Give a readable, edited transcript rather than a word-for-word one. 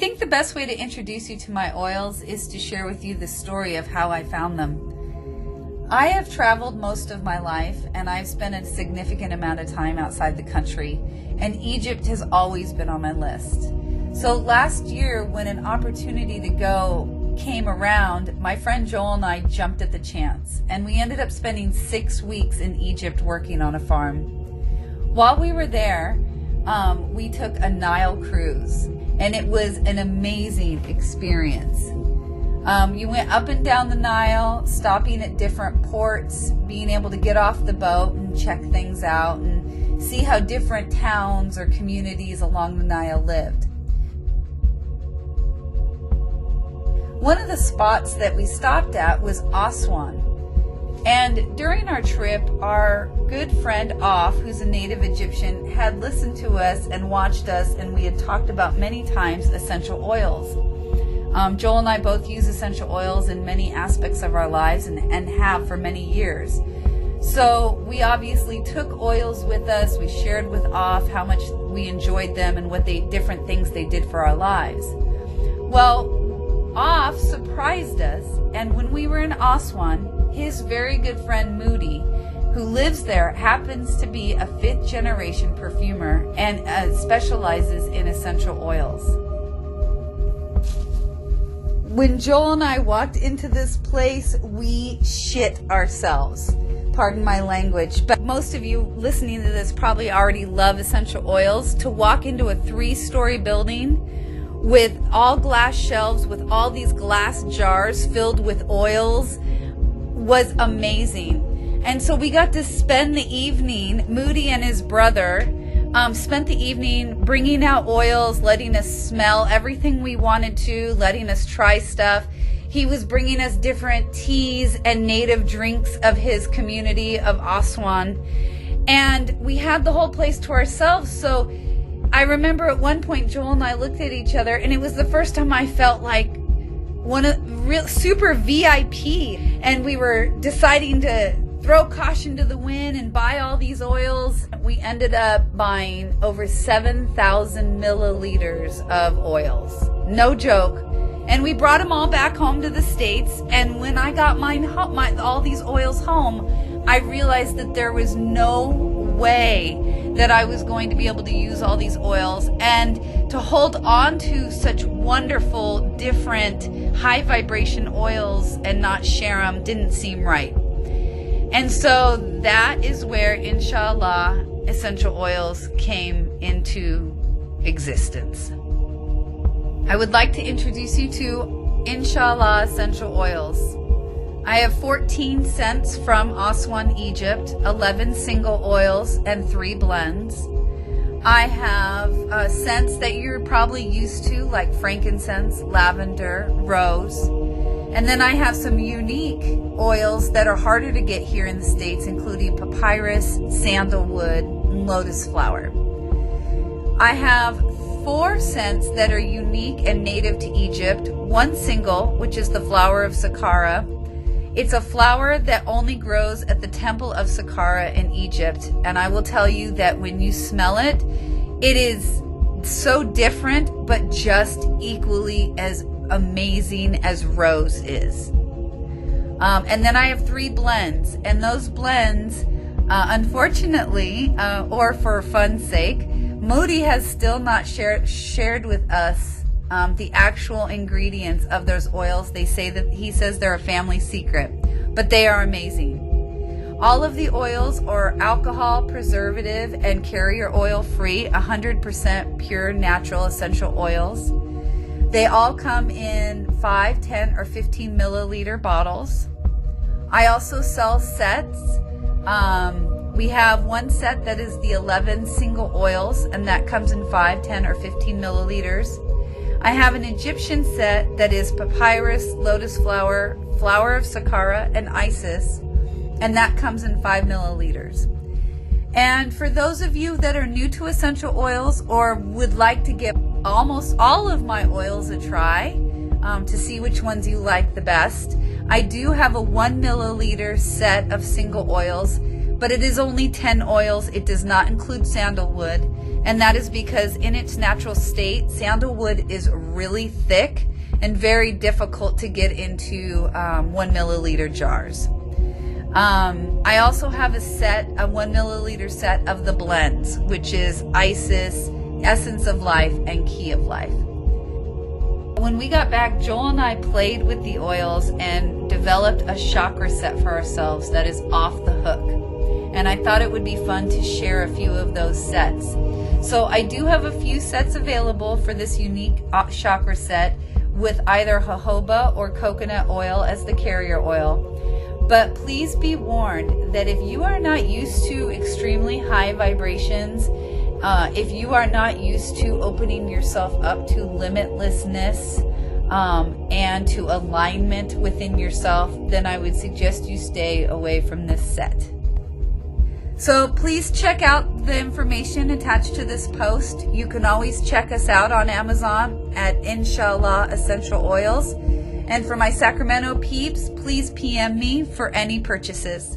think the best way to introduce you to my oils is to share with you the story of how I found them. I have traveled most of my life, and I've spent a significant amount of time outside the country, and Egypt has always been on my list. So last year, when an opportunity to go came around, my friend Joel and I jumped at the chance, and we ended up spending 6 weeks in Egypt working on a farm. While we were there, we took a Nile cruise, and it was an amazing experience. You went up and down the Nile, stopping at different ports, being able to get off the boat and check things out and see how different towns or communities along the Nile lived. One of the spots that we stopped at was Aswan. And during our trip, our good friend Auf, who's a native Egyptian, had listened to us and watched us, and we had talked about many times essential oils. Joel and I both use essential oils in many aspects of our lives and have for many years. So we obviously took oils with us. We shared with Auf how much we enjoyed them and what different things they did for our lives. Well, Auf surprised us, and when we were in Aswan, his very good friend Moody, who lives there, happens to be a 5th generation perfumer and specializes in essential oils. When Joel and I walked into this place, we shit ourselves. Pardon my language, but most of you listening to this probably already love essential oils. To walk into a 3-story building with all glass shelves with all these glass jars filled with oils was amazing. And so we got to spend the evening, Moody and his brother spent the evening bringing out oils, letting us smell everything we wanted to, letting us try stuff. He was bringing us different teas and native drinks of his community of Aswan. And we had the whole place to ourselves. So I remember at one point, Joel and I looked at each other, and it was the first time I felt like one of real super VIP, and we were deciding to throw caution to the wind and buy all these oils. We ended up buying over 7,000 milliliters of oils. No joke. And we brought them all back home to the States. And when I got all these oils home, I realized that there was no way that I was going to be able to use all these oils, and to hold on to such wonderful, different, high vibration oils and not share them didn't seem right. And so that is where, inshallah, essential oils came into existence. I would like to introduce you to Inshallah Essential Oils. I have 14 scents from Aswan, Egypt, 11 single oils, and 3 blends. I have scents that you're probably used to, like frankincense, lavender, rose. And then I have some unique oils that are harder to get here in the States, including papyrus, sandalwood, and lotus flower. I have 4 scents that are unique and native to Egypt. 1 single, which is the flower of Saqqara. It's a flower that only grows at the Temple of Saqqara in Egypt. And I will tell you that when you smell it, it is so different, but just equally as amazing as rose is. And then I have 3 blends, and those blends, unfortunately, or for fun's sake, Moody has still not shared with us the actual ingredients of those oils. He says they're a family secret, but they are amazing. All of the oils are alcohol, preservative, and carrier oil free, 100% pure natural essential oils. They all come in 5, 10, or 15 milliliter bottles. I also sell sets. We have 1 set that is the 11 single oils, and that comes in 5, 10, or 15 milliliters. I have an Egyptian set that is papyrus, lotus flower, flower of Saqqara, and Isis, and that comes in 5 milliliters. And for those of you that are new to essential oils or would like to give almost all of my oils a try to see which ones you like the best, I do have a 1 milliliter set of single oils, but it is only 10 oils. It does not include sandalwood, And that is because in its natural state, sandalwood is really thick and very difficult to get into 1 milliliter jars. I also have a 1 milliliter set of the blends, which is Isis, Essence of Life, and Key of Life. When we got back, Joel and I played with the oils and developed a chakra set for ourselves that is off the hook. And I thought it would be fun to share a few of those sets. So I do have a few sets available for this unique chakra set with either jojoba or coconut oil as the carrier oil. But please be warned that if you are not used to extremely high vibrations, if you are not used to opening yourself up to limitlessness and to alignment within yourself, then I would suggest you stay away from this set. So please check out the information attached to this post. You can always check us out on Amazon at Inshallah Essential Oils. And for my Sacramento peeps, please PM me for any purchases.